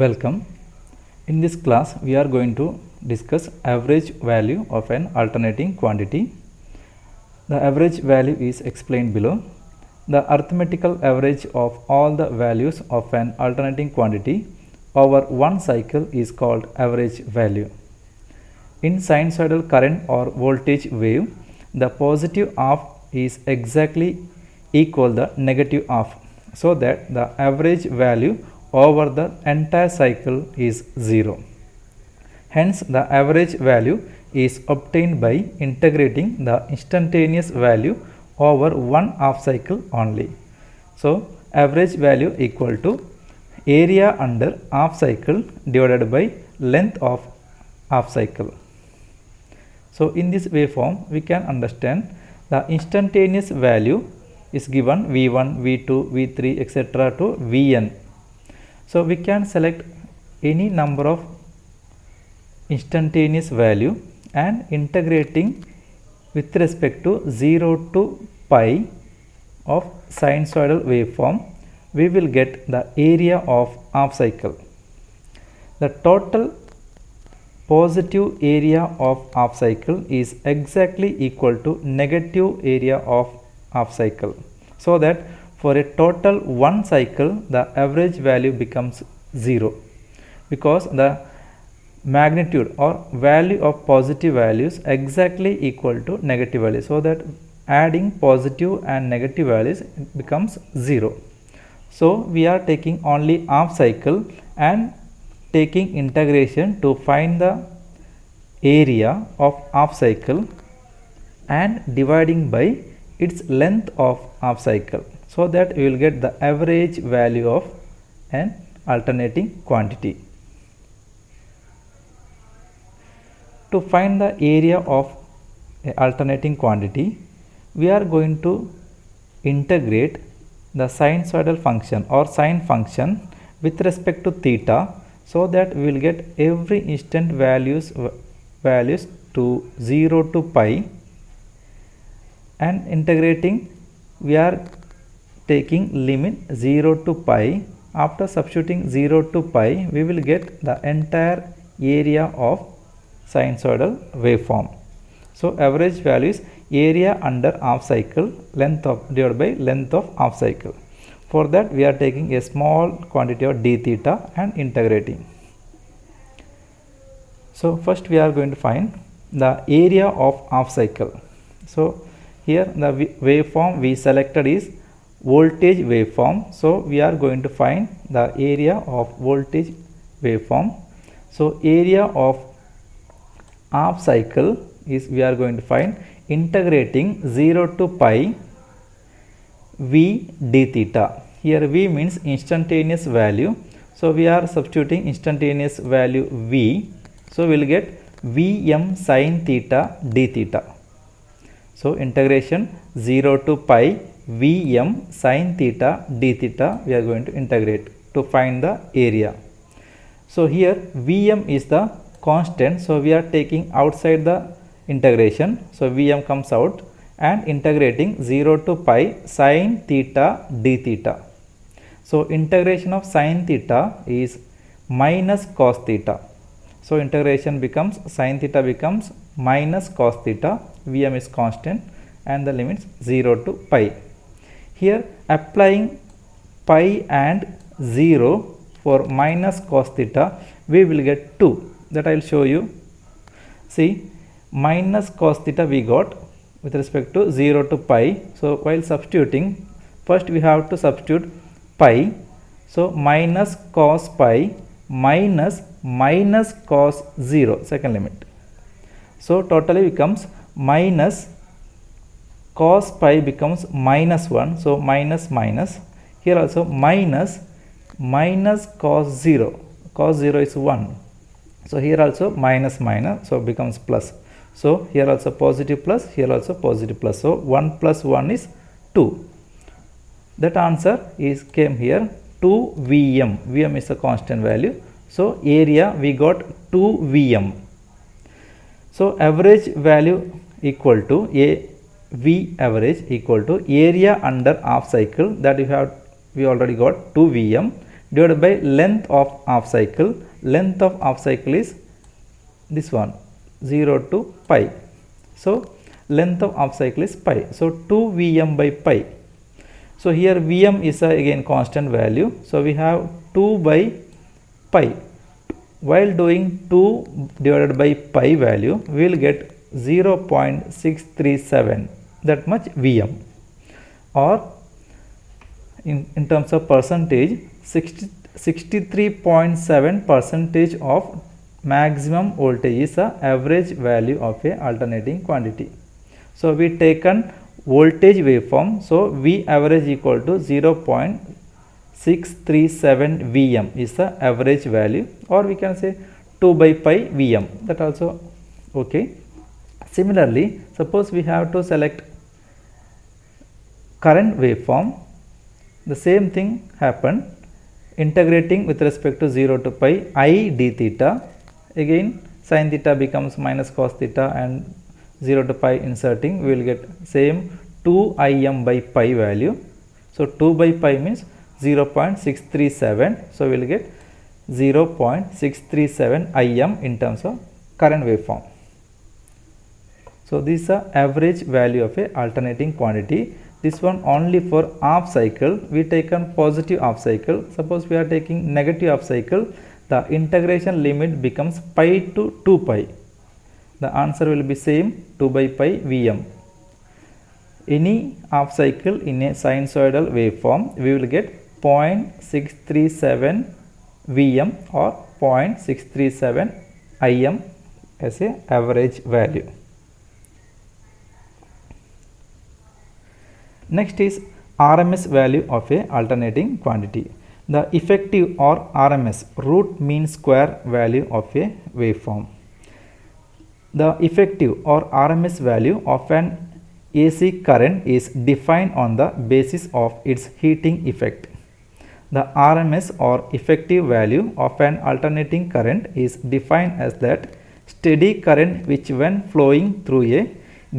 Welcome. In this class, we are going to discuss average value of an alternating quantity. The average value is explained below. The arithmetical average of all the values of an alternating quantity over one cycle is called average value. In sinusoidal current or voltage wave, the positive half is exactly equal the negative half, so that the average value over the entire cycle is 0. Hence, the average value is obtained by integrating the instantaneous value over one half cycle only. So, average value equal to area under half cycle divided by length of half cycle. So, in this waveform, we can understand the instantaneous value is given V1, V2, V3, etc. to Vn. So, we can select any number of instantaneous value and integrating with respect to 0 to pi of sinusoidal waveform, we will get the area of half cycle. The total positive area of half cycle is exactly equal to negative area of half cycle, so that for a total one cycle the average value becomes 0, because the magnitude or value of positive values exactly equal to negative values, so that adding positive and negative values becomes 0. So, we are taking only half cycle and taking integration to find the area of half cycle and dividing by its length of half cycle, so that we will get the average value of an alternating quantity. To find the area of an alternating quantity, we are going to integrate the sinusoidal function or sine function with respect to theta, so that we will get every instant values to 0 to pi, and integrating we are taking limit 0 to pi. After substituting 0 to pi, we will get the entire area of sinusoidal waveform. So, average value is area under half cycle length of divided by length of half cycle. For that, we are taking a small quantity of d theta and integrating. So, first we are going to find the area of half cycle. So, here the waveform we selected is voltage waveform. So, we are going to find the area of voltage waveform. So, area of half cycle is we are going to find integrating 0 to pi v d theta. Here v means instantaneous value. So, we are substituting instantaneous value v. So, we will get Vm sin theta d theta. So, integration 0 to pi Vm sin theta d theta we are going to integrate to find the area. So, here Vm is the constant. So, we are taking outside the integration. So, Vm comes out and integrating 0 to pi sin theta d theta. So, integration of sin theta is minus cos theta. So, integration becomes sin theta becomes minus cos theta, Vm is constant and the limits 0 to pi. Here applying pi and 0 for minus cos theta, we will get 2, that I will show you. See, minus cos theta we got with respect to 0 to pi. So, while substituting, first we have to substitute pi. So, minus cos pi minus cos 0, second limit. So, totally becomes minus cos pi becomes minus 1. So, minus minus. Here also minus cos 0. Cos 0 is 1. So, here also minus minus. So, becomes plus. So, here also positive plus, here also positive plus. So, 1 plus 1 is 2. That answer is came here 2 Vm. Vm is a constant value. So, area we got 2 Vm. So, average value equal to V average equal to area under half cycle, that we already got 2 Vm divided by length of half cycle. Length of half cycle is this one, 0 to pi. So length of half cycle is pi. So 2 Vm by pi. So here Vm is again constant value. So we have 2 by pi. While doing 2 divided by pi value, we will get 0.637, that much Vm, or in terms of percentage, 63.7% of maximum voltage is the average value of a alternating quantity. So we taken voltage waveform, so V average equal to 0.637 Vm is the average value, or we can say 2 by pi Vm, that also okay. Similarly, suppose we have to select current waveform, the same thing happen, integrating with respect to 0 to pi I d theta, again sin theta becomes minus cos theta, and 0 to pi inserting, we will get same 2 Im by pi value. So 2 by pi means 0.637, so we will get 0.637 Im in terms of current waveform. So this is the average value of a alternating quantity. This one only for half cycle. We taken positive half cycle. Suppose we are taking negative half cycle, the integration limit becomes pi to 2 pi. The answer will be same, 2 by pi Vm. Any half cycle in a sinusoidal waveform, we will get 0.637 Vm or 0.637 Im as a average value. Next is RMS value of a alternating quantity. The effective or RMS, root mean square value of a waveform. The effective or RMS value of an AC current is defined on the basis of its heating effect. The RMS or effective value of an alternating current is defined as that steady current which, when flowing through a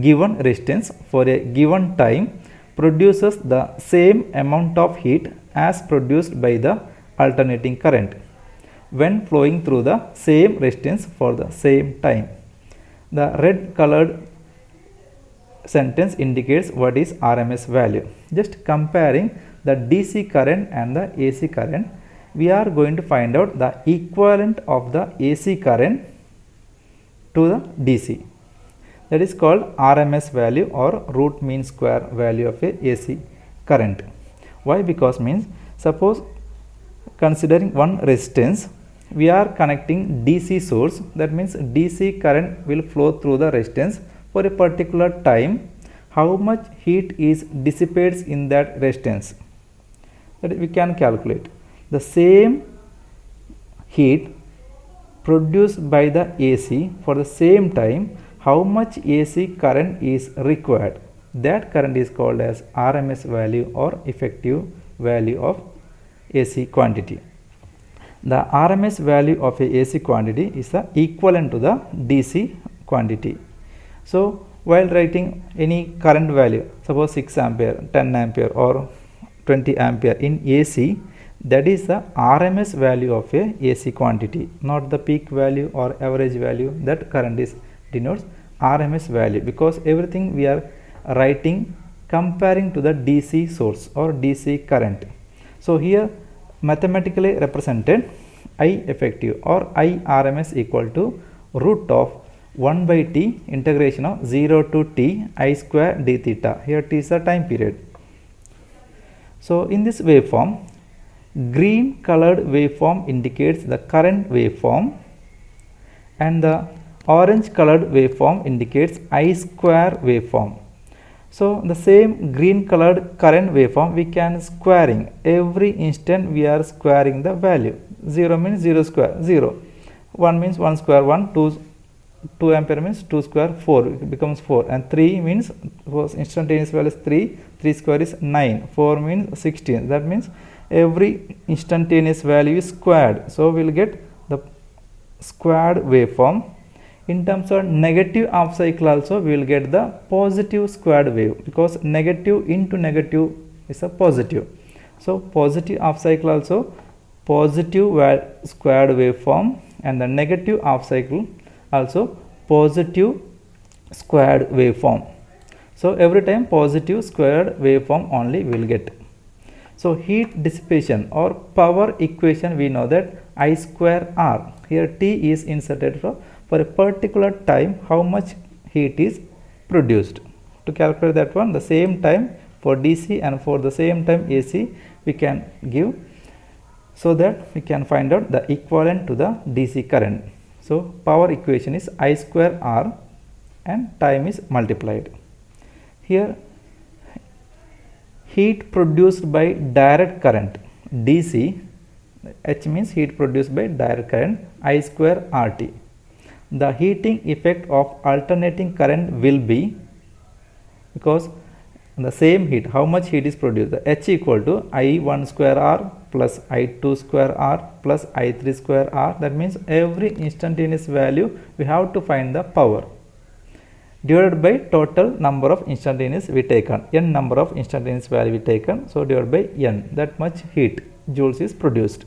given resistance for a given time, produces the same amount of heat as produced by the alternating current when flowing through the same resistance for the same time. The red colored sentence indicates what is RMS value. Just comparing the DC current and the AC current, we are going to find out the equivalent of the AC current to the DC. That is called RMS value or root mean square value of a AC current. Why? Because means, suppose considering one resistance, we are connecting DC source, that means DC current will flow through the resistance for a particular time. How much heat is dissipates in that resistance, that we can calculate. The same heat produced by the AC for the same time, how much AC current is required, that current is called as RMS value or effective value of AC quantity. The RMS value of a AC quantity is the equivalent to the DC quantity. So while writing any current value, suppose 6 ampere, 10 ampere or 20 ampere in AC, that is the RMS value of a AC quantity, not the peak value or average value. That current is denotes RMS value, because everything we are writing comparing to the DC source or DC current. So here mathematically represented, I effective or I RMS equal to root of 1 by T integration of 0 to T I square d theta. Here T is the time period. So in this waveform, green colored waveform indicates the current waveform, and the orange colored waveform indicates I square waveform. So the same green colored current waveform we can squaring. Every instant we are squaring the value. 0 means 0 square 0, 1 means 1 square 1, 2 ampere means 2 square 4, it becomes 4, and 3 means instantaneous value is 3 square is 9, 4 means 16. That means every instantaneous value is squared. So we will get the squared waveform. In terms of negative half cycle also, we will get the positive squared wave, because negative into negative is a positive. So positive half cycle also positive squared waveform, and the negative half cycle also positive squared waveform. So every time positive squared waveform only we will get. So heat dissipation or power equation, we know that I square R. Here T is inserted for a particular time how much heat is produced. To calculate that one, the same time for DC and for the same time AC we can give, so that we can find out the equivalent to the DC current. So power equation is I square R and time is multiplied. Here heat produced by direct current DC, H means heat produced by direct current, I square RT. The heating effect of alternating current will be, because the same heat, how much heat is produced, the H equal to I1 square R plus I2 square R plus I3 square R. That means every instantaneous value we have to find the power, divided by total number of instantaneous we taken, n number of instantaneous value we taken, so divided by n, that much heat joules is produced.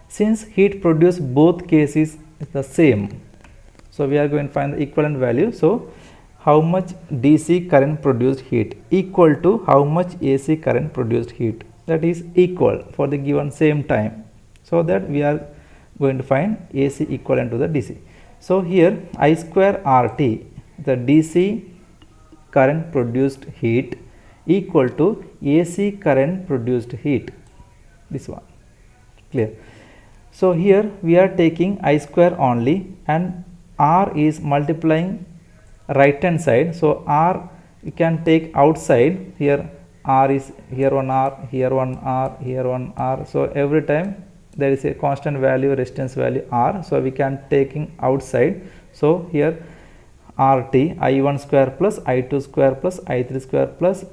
Since heat produced both cases is the same, so we are going to find the equivalent value. So how much DC current produced heat equal to how much AC current produced heat, that is equal for the given same time, so that we are going to find AC equivalent to the DC. So here I square RT, the DC current produced heat equal to AC current produced heat, this one, clear. So here we are taking I square only and R is multiplying right hand side, so R you can take outside. Here R is, here one R, here one R, here one R, so every time there is a constant value, resistance value R, so we can taking outside. So here RT I1 square plus I2 square plus I3 square plus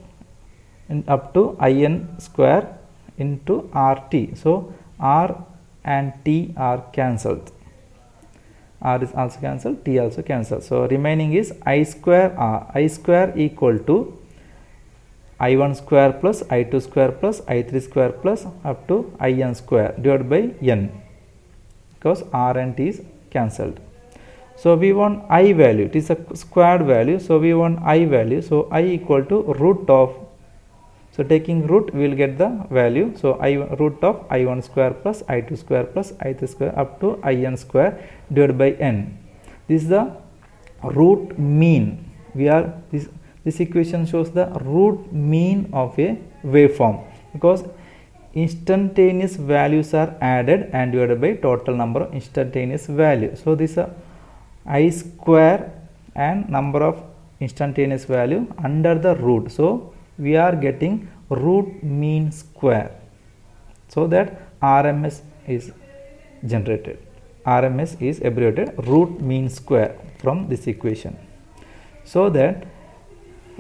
and up to IN square into RT. So R and T are cancelled, R is also cancelled, T also cancelled, so remaining is I square R. I square equal to I1 square plus I2 square plus I3 square plus up to IN square divided by N, because R and T is cancelled. So we want I value, it is a squared value, so we want I value, so I equal to root of, so taking root we will get the value, so I root of I1 square plus I2 square plus I3 square up to IN square divided by N. This is the root mean. We are this equation shows the root mean of a waveform, because instantaneous values are added and divided by total number of instantaneous value. So this I square and number of instantaneous value under the root, so we are getting root mean square, so that RMS is generated. RMS is abbreviated root mean square from this equation. So that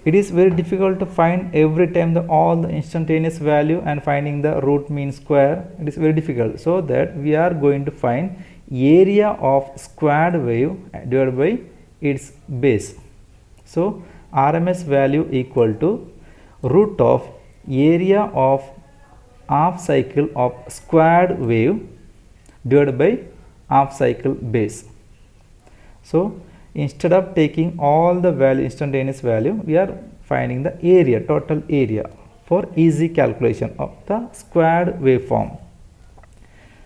it is very difficult to find every time all the instantaneous value and finding the root mean square, it is very difficult. So that we are going to find area of squared wave divided by its base. So RMS value equal to root of area of half cycle of squared wave divided by half cycle base. So instead of taking all the value, instantaneous value, we are finding the area, total area, for easy calculation of the squared waveform.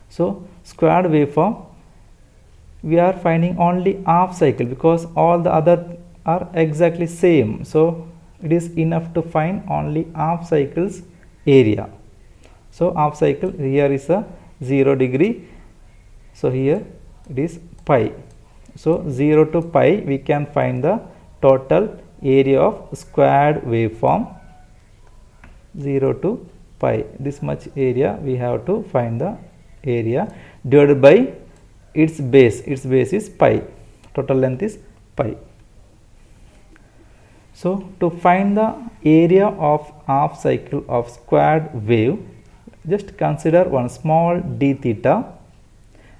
So squared waveform we are finding only half cycle, because all the other are exactly same, so it is enough to find only half cycles area. So half cycle, here is a 0 degree, so here it is pi, so 0 to pi we can find the total area of squared waveform. 0 to pi, this much area we have to find the area divided by its base is pi, total length is pi. So to find the area of half cycle of squared wave, just consider one small d theta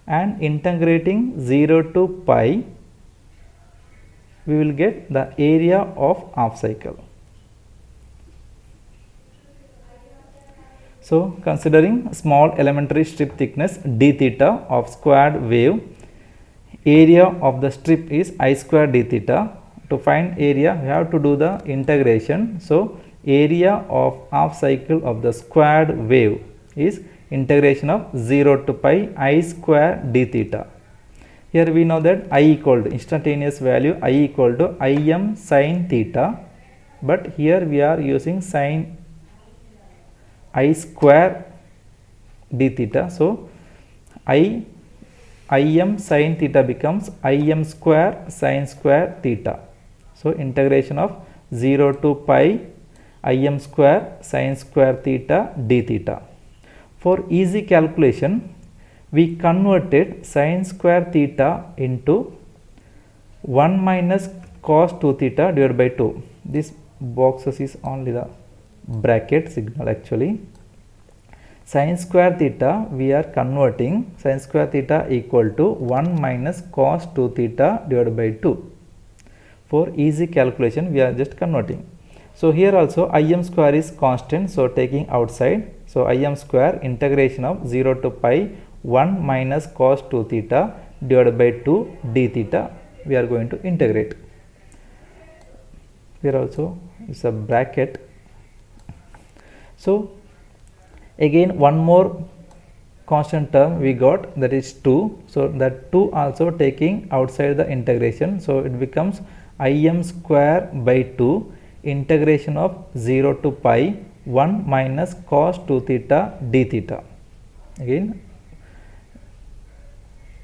and integrating 0 to pi we will get the area of half cycle. So considering small elementary strip thickness d theta of squared wave, area of the strip is I square d theta. To find area we have to do the integration. So area of half cycle of the squared wave is integration of 0 to pi I square d theta. Here we know that I equal to instantaneous value I equal to Im sin theta, but here we are using sin I square d theta. So Im sin theta becomes Im square sin square theta. So integration of 0 to pi Im square sin square theta d theta. For easy calculation, we converted sin square theta into 1 minus cos 2 theta divided by 2. This boxes is only the bracket signal actually. Sin square theta we are converting sin square theta equal to 1 minus cos 2 theta divided by 2. For easy calculation we are just converting. So here also Im square is constant, so taking outside. So Im square integration of 0 to pi 1 minus cos 2 theta divided by 2 d theta we are going to integrate. Here also is a bracket. So again one more constant term we got, that is 2. So that 2 also taking outside the integration, so it becomes Im square by 2 integration of 0 to pi 1 minus cos 2 theta d theta. Again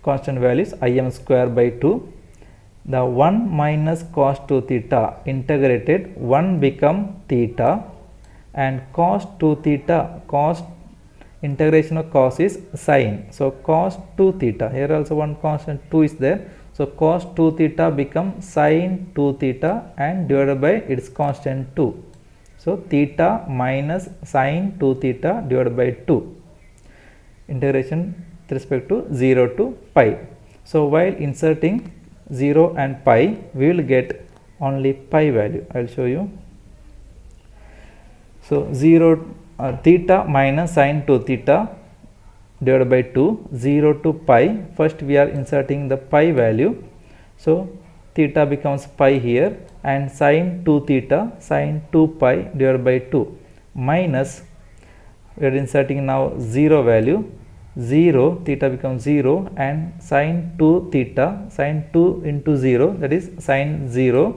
constant value is Im square by 2. The 1 minus cos 2 theta integrated 1 become theta, and cos 2 theta, cos integration of cos is sin. So cos 2 theta, here also one constant 2 is there. So cos 2 theta become sin 2 theta and divided by its constant 2. So theta minus sin 2 theta divided by 2. Integration with respect to 0 to pi. So while inserting 0 and pi, we will get only pi value. I will show you. So 0 theta minus sin 2 theta divided by 2, 0 to pi. First we are inserting the pi value. So theta becomes pi here, and sin 2 theta sin 2 pi divided by 2 minus, we are inserting now 0 value. 0 theta becomes 0, and sin 2 theta sin 2 into 0, that is sin 0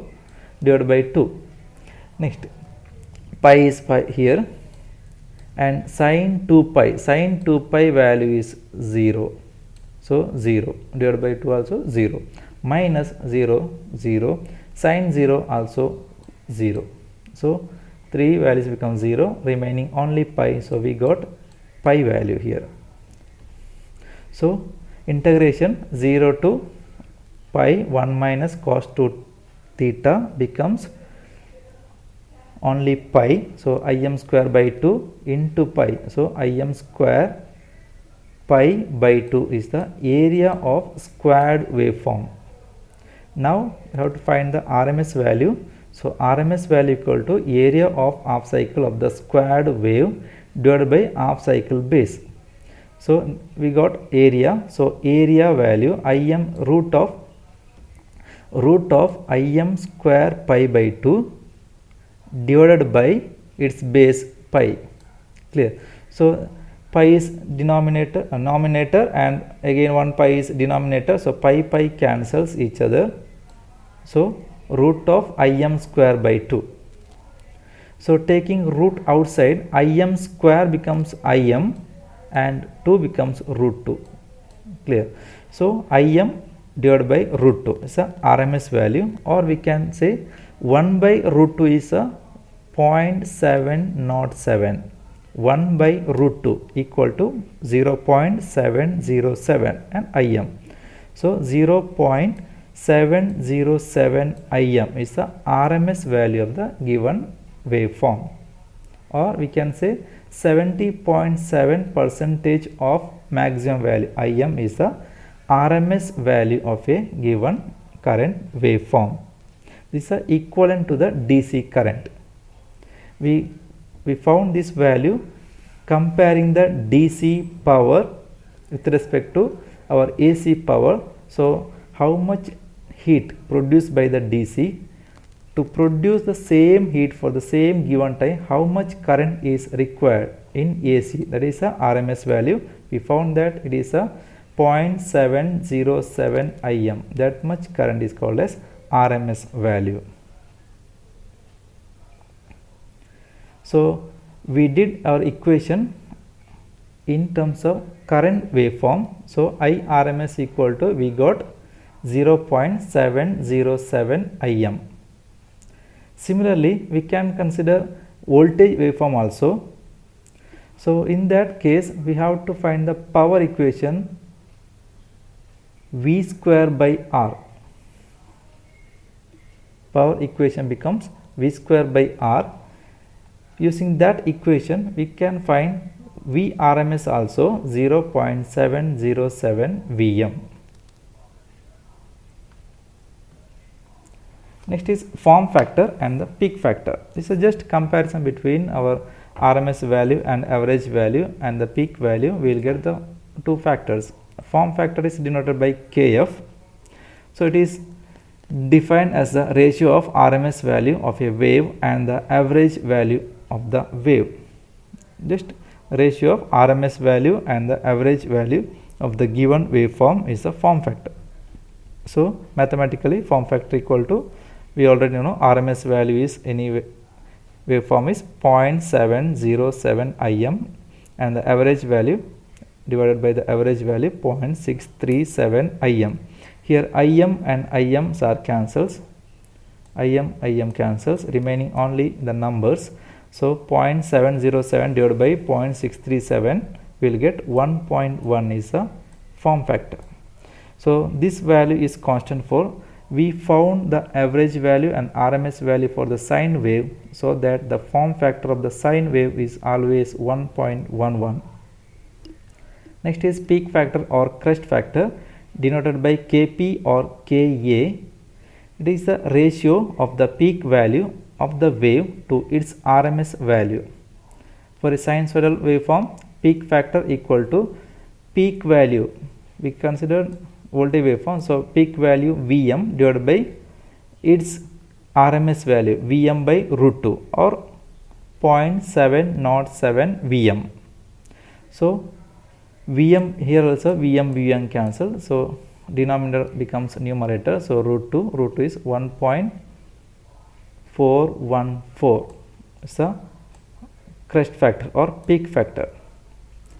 divided by 2. Next pi is pi here, and sin 2 pi value is 0. So 0 divided by 2 also 0, minus 0 0, sin 0 also 0. So 3 values become 0, remaining only pi. So we got pi value here. So integration 0 to pi 1 minus cos 2 theta becomes only pi. So Im square by 2 into pi. So Im square pi by 2 is the area of squared waveform. Now we have to find the RMS value. So RMS value equal to area of half cycle of the squared wave divided by half cycle base. So we got area. So area value Im root of Im square pi by 2 divided by its base pi. Clear? So pi is denominator, nominator, and again one pi is denominator. So pi cancels each other. So root of Im square by 2. So taking root outside, Im square becomes Im and 2 becomes root 2. Clear? So Im divided by root 2 is a RMS value, or we can say 1 by root 2 is a 0.707. 1 by root 2 equal to 0.707 and Im. So 0.707 Im is the RMS value of the given waveform, or we can say 70.7% of maximum value Im is the RMS value of a given current waveform. This is equivalent to the DC current. We found this value comparing the DC power with respect to our AC power. So how much heat produced by the DC, to produce the same heat for the same given time, how much current is required in AC, that is a RMS value. We found that it is a 0.707 Im. That much current is called as RMS value. So we did our equation in terms of current waveform. So IRMS equal to, we got 0.707 Im. Similarly, we can consider voltage waveform also. So in that case, we have to find the power equation V square by R. Power equation becomes V square by R. Using that equation, we can find Vrms also 0.707 Vm. Next is form factor and the peak factor. This is just comparison between our RMS value and average value and the peak value. We will get the two factors. Form factor is denoted by Kf. So it is defined as the ratio of RMS value of a wave and the average value of the wave. Just ratio of RMS value and the average value of the given waveform is the form factor. So mathematically, form factor equal to, we already know RMS value is any waveform is 0.707 Im and the average value divided by the average value 0.637 Im. Here Im and Ims are cancels. Im cancels, remaining only the numbers. So 0.707 divided by 0.637 will get 1.1 is the form factor. So this value is constant for, we found the average value and RMS value for the sine wave, so that the form factor of the sine wave is always 1.11. Next is peak factor or crest factor, denoted by Kp or Ka. It is the ratio of the peak value of the wave to its RMS value. For a sinusoidal waveform, peak factor equal to peak value. We consider voltage waveform, so peak value Vm divided by its RMS value Vm by root 2 or 0.707 Vm. So Vm here also Vm cancel, so denominator becomes numerator, so root 2 is 1.414. It's a crest factor or peak factor.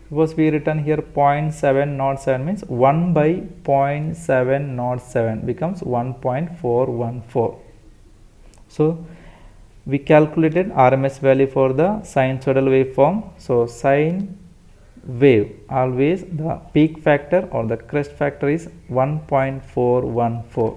Suppose we written here 0.707 means 1 by 0.707 becomes 1.414. So we calculated RMS value for the sinusoidal waveform. So sine wave, always the peak factor or the crest factor is 1.414.